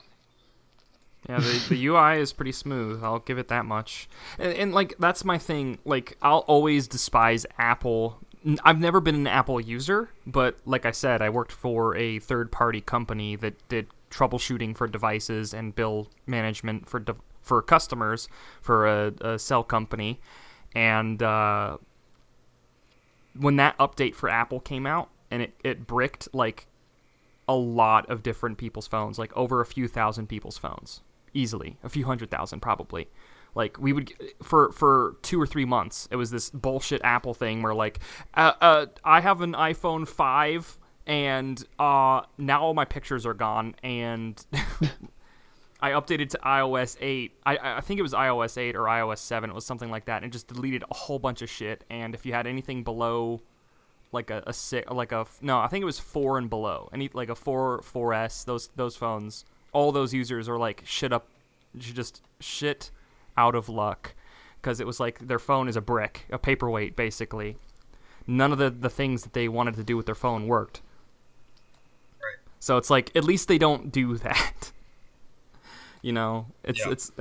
Yeah, the UI is pretty smooth. I'll give it that much. And like that's my thing. Like I'll always despise Apple. I've never been an Apple user, but like I said, I worked for a third-party company that did troubleshooting for devices and bill management for customers for a cell company. And when that update for Apple came out, and it bricked like a lot of different people's phones, like over a few thousand people's phones, easily, a few 100,000 probably. Like we would for 2 or 3 months, it was this bullshit Apple thing where like, I have an iPhone 5 and now all my pictures are gone, and I updated to iOS 8. I think it was iOS 8 or iOS 7. It was something like that, and it just deleted a whole bunch of shit. And if you had anything below like a 6, no, I think it was 4 and below, any like a 4S, those phones, all those users are like shit out of luck, because it was like their phone is a brick, a paperweight, basically. None of the things that they wanted to do with their phone worked. Right. So it's like, at least they don't do that. You know, it's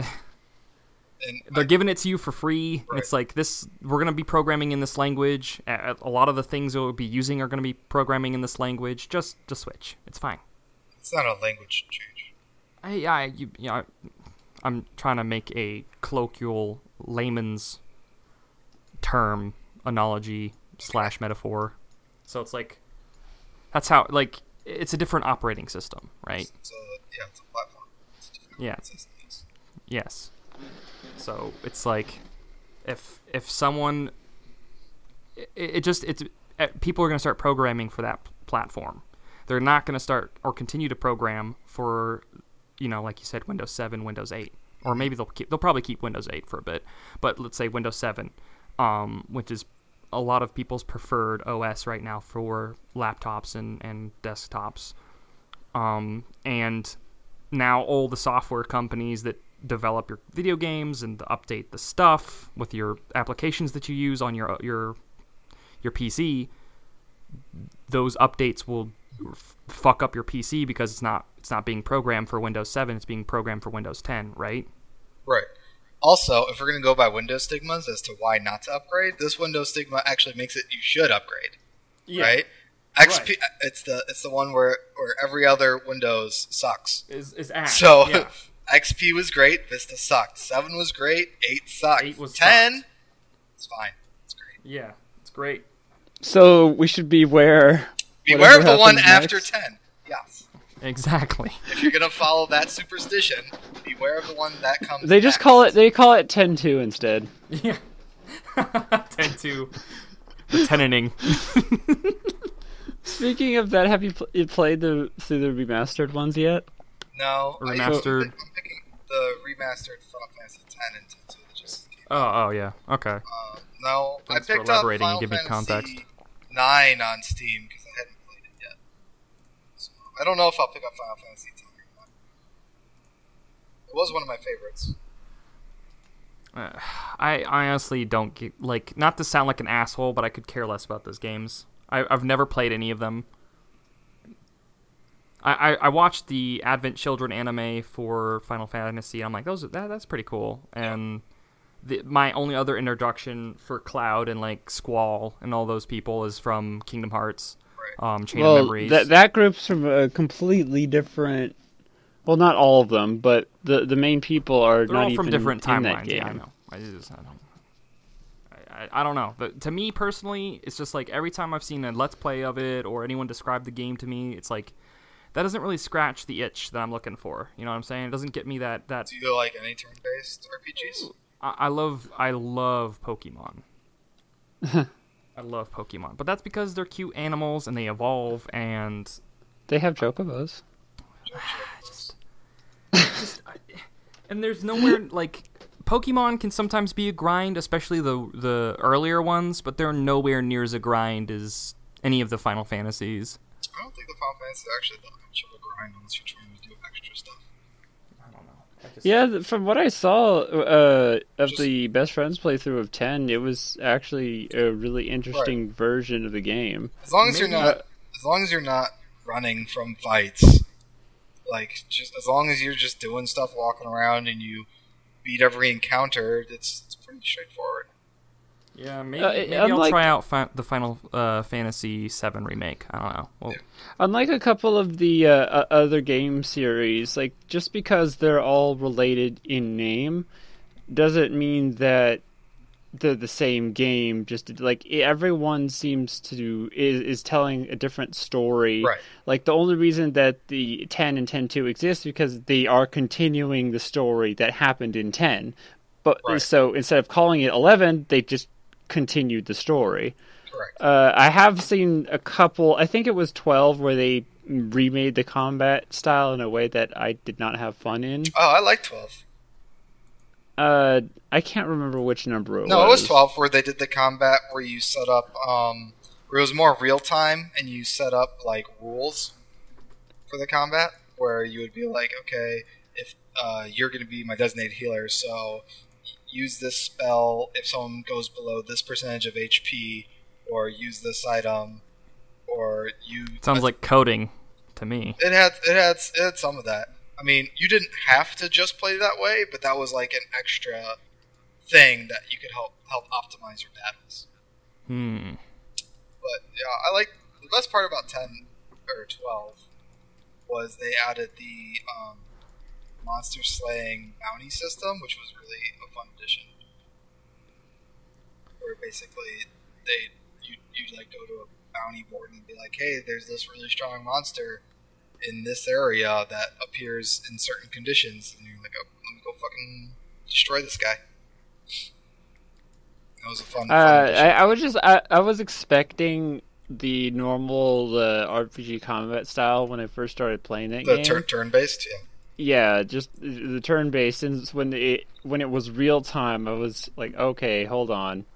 they're giving it to you for free. Right. It's like this, we're going to be programming in this language. A lot of the things we'll be using are going to be programming in this language. Just switch. It's fine. It's not a language change. I'm trying to make a colloquial layman's term analogy / metaphor. So it's like, that's how, like, it's a different operating system, right? It's a platform. Yes. So it's like, if someone, people are going to start programming for that platform. They're not going to start or continue to program for, you know, like you said, Windows 7, Windows 8, or maybe they'll probably keep Windows 8 for a bit, but let's say Windows 7, which is a lot of people's preferred OS right now for laptops and desktops. And now all the software companies that develop your video games and update the stuff with your applications that you use on your PC, those updates will fuck up your PC because it's not being programmed for Windows 7, it's being programmed for Windows 10, right? Right. Also, if we're going to go by Windows stigmas as to why not to upgrade, this Windows stigma actually makes it you should upgrade. Yeah. Right? XP, right. It's the one where every other Windows sucks. Is ass. So yeah. XP was great, Vista sucked. 7 was great, 8 sucked. 8 was 10, sucked. It's fine. It's great. Yeah, it's great. So we should beware. Beware of the one after 10. Yes. Exactly. If you're gonna follow that superstition, beware of the one that comes. They just call it 10-2 instead. Yeah. 10-2. The tenening. Speaking of that, have you played through the remastered ones yet? No. Remastered. I'm picking the remastered Final Fantasy X and 10-2 that just came out. Oh yeah. Okay. No, Thanks I picked for up elaborating Final and giving Fantasy context. 9 on Steam because I hadn't played it yet. So, I don't know if I'll pick up Final Fantasy X or not. It was one of my favorites. I honestly don't get, like, not to sound like an asshole, but I could care less about those games. I've never played any of them. I watched the Advent Children anime for Final Fantasy. And I'm like, that's pretty cool. And my only other introduction for Cloud and like Squall and all those people is from Kingdom Hearts, Chain of Memories. That group's from a completely different. Well, not all of them, but the main people are They're not all even from different in timelines. that game. Yeah, I know. I don't know. But to me personally, it's just like every time I've seen a Let's Play of it or anyone describe the game to me, it's like that doesn't really scratch the itch that I'm looking for. You know what I'm saying? It doesn't get me that. Do you like any turn-based RPGs? I love Pokemon. I love Pokemon, but that's because they're cute animals and they evolve, and They have chocobos. and there's nowhere like Pokemon can sometimes be a grind, especially the earlier ones, but they're nowhere near as a grind as any of the Final Fantasies. I don't think the Final Fantasy is actually that much of a grind unless you're trying to do extra stuff. I don't know. Yeah, from what I saw of the Best Friends playthrough of 10, it was actually a really interesting version of the game. As long as you're not running from fights, like just as long as you're just doing stuff, walking around, and you beat every encounter, it's pretty straightforward. Yeah, maybe I'll try out the Final Fantasy VII remake. I don't know. Well, unlike a couple of the other game series, like just because they're all related in name, doesn't mean that they're the same game. Just like everyone seems to is telling a different story. Right. Like the only reason that the 10 and 10-2 exist because they are continuing the story that happened in 10. But so instead of calling it 11, they just continued the story. Correct. I have seen a couple. I think it was 12 where they remade the combat style in a way that I did not have fun in. Oh, I like 12. I can't remember which number it was. No, it was 12 where they did the combat where you set up, where it was more real time and you set up like rules for the combat where you would be like, okay, if you're going to be my designated healer, so use this spell if someone goes below this percentage of HP, or use this item, or you. Sounds like coding to me. It had some of that. I mean, you didn't have to just play that way, but that was like an extra thing that you could help optimize your battles. But yeah, I like the best part about 10 or 12 was they added the monster slaying bounty system, which was really a fun addition. Where basically you'd like go to a bounty board and be like, hey, there's this really strong monster in this area that appears in certain conditions, and you're like, oh, let me go fucking destroy this guy. That was a fun addition. I was expecting the normal RPG combat style when I first started playing that game. The turn-based, yeah. Yeah, just the turn-based. Since when it was real time, I was like, okay, hold on.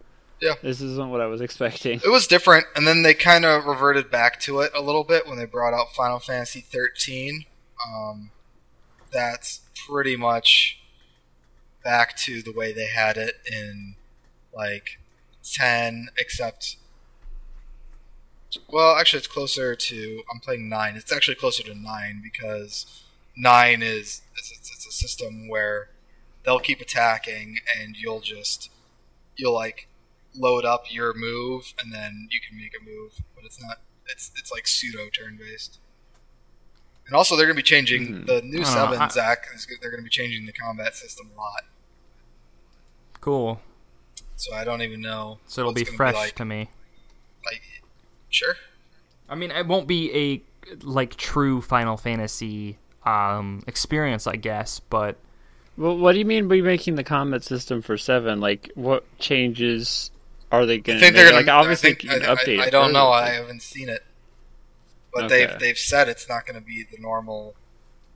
Yeah. This isn't what I was expecting. It was different, and then they kind of reverted back to it a little bit when they brought out Final Fantasy 13. That's pretty much back to the way they had it in, like, 10, except... Well, actually, it's closer to... I'm playing 9. It's actually closer to 9, because 9 it's a system where they'll keep attacking, and you'll like, load up your move, and then you can make a move, but it's not. It's like pseudo turn-based. And also, they're going to be changing the new 7. Zach, they're going to be changing the combat system a lot. Cool. So I don't even know. So it'll be fresh to me. Like, sure. I mean, it won't be a true Final Fantasy experience, I guess, but. Well, what do you mean by making the combat system for 7? Like, what changes are they going to make? Like, obviously, you can update it. I don't know. I haven't seen it. But they've said it's not going to be the normal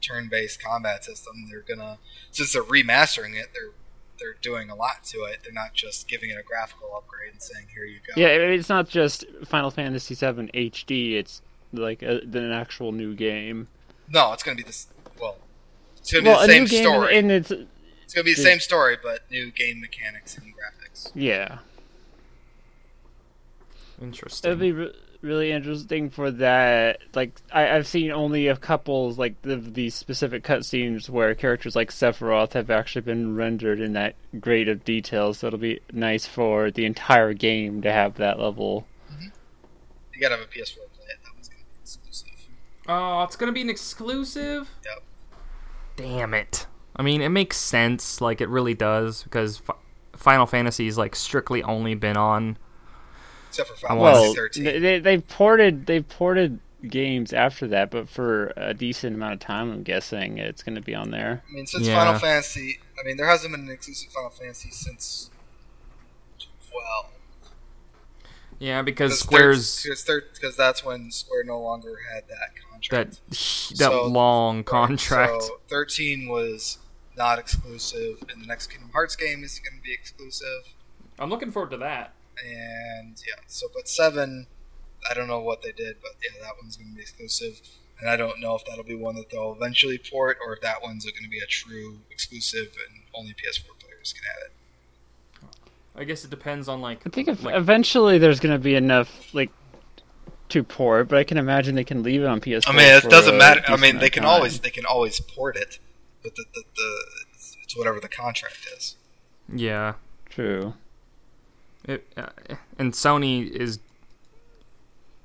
turn-based combat system. They're going to... Since they're remastering it, they're doing a lot to it. They're not just giving it a graphical upgrade and saying, here you go. Yeah, it's not just Final Fantasy VII HD. It's like an actual new game. No, it's going to be this... Well... It's going to be the same story. And it's going to be the same story, but new game mechanics and graphics. Yeah. Interesting. It'd be really interesting for that. Like, I've seen only a couple, like, these specific cutscenes where characters like Sephiroth have actually been rendered in that grade of detail, so it'll be nice for the entire game to have that level. Mm-hmm. You gotta have a PS4 to play it. That one's going to be exclusive. Oh, it's going to be an exclusive? Yep. Damn it. I mean, it makes sense, like, it really does, because Final Fantasy's, like, strictly only been on... Except for Final Fantasy 13. They've ported games after that, but for a decent amount of time, I'm guessing it's going to be on there. I mean, since Final Fantasy, there hasn't been an exclusive Final Fantasy since 12. Yeah, because Square's because that's when Square no longer had that contract. That long contract. So 13 was not exclusive, and the next Kingdom Hearts game is going to be exclusive. I'm looking forward to that. And but 7, I don't know what they did, but yeah, that one's going to be exclusive. And I don't know if that'll be one that they'll eventually port, or if that one's going to be a true exclusive and only PS4 players can have it. I guess it depends on I think eventually there's going to be enough to port, but I can imagine they can leave it on PS4. It doesn't matter. They can always port it, but it's whatever the contract is. Yeah, true. And Sony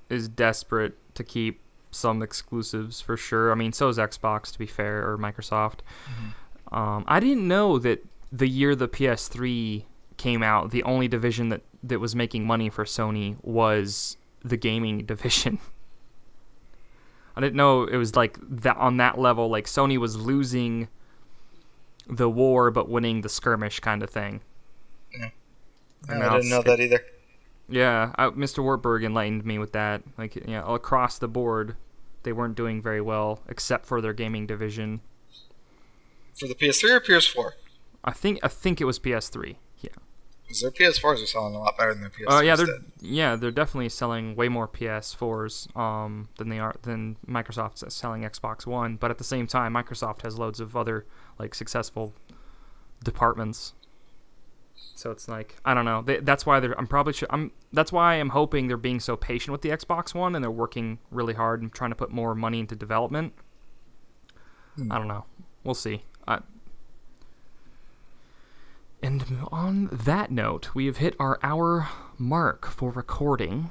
is desperate to keep some exclusives for sure. So is Xbox, to be fair, or Microsoft. Mm-hmm. I didn't know that the year the PS3 came out, the only division that was making money for Sony was the gaming division. I didn't know it was that on that level. Sony was losing the war but winning the skirmish kind of thing. Yeah. I didn't know that either. Yeah, Mr. Wartburg enlightened me with that. Across the board, they weren't doing very well except for their gaming division. For the PS3 or PS4? I think it was PS3. Yeah. Because their PS4s are selling a lot better than their PS3s. They're definitely selling way more PS4s than Microsoft's selling Xbox One. But at the same time, Microsoft has loads of other successful departments. So it's I don't know. That's why that's why I'm hoping they're being so patient with the Xbox One, and they're working really hard and trying to put more money into development. I don't know. We'll see. And on that note, we have hit our hour mark for recording.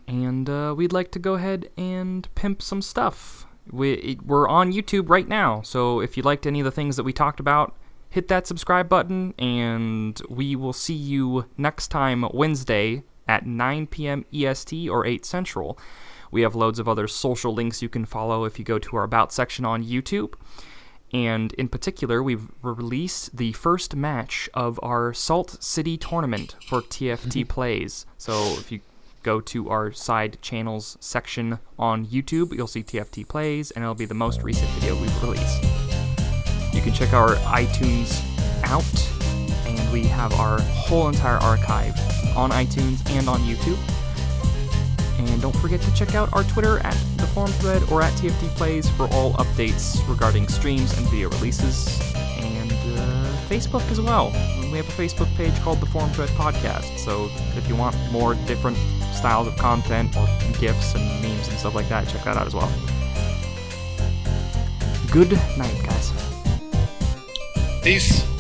And we'd like to go ahead and pimp some stuff. We're on YouTube right now, so if you liked any of the things that we talked about, hit that subscribe button, and we will see you next time Wednesday at 9 p.m. EST or 8 Central. We have loads of other social links you can follow if you go to our About section on YouTube. And in particular, we've released the first match of our Salt City tournament for TFT Plays. So if you go to our side channels section on YouTube, you'll see TFT Plays, and it'll be the most recent video we've released. You can check our iTunes out, and we have our whole entire archive on iTunes and on YouTube. And don't forget to check out our Twitter at the Forum Thread or at TFT Plays for all updates regarding streams and video releases. And Facebook as well. We have a Facebook page called the Forum Thread Podcast. So if you want more different styles of content or GIFs and memes and stuff like that, check that out as well. Good night, guys. Peace.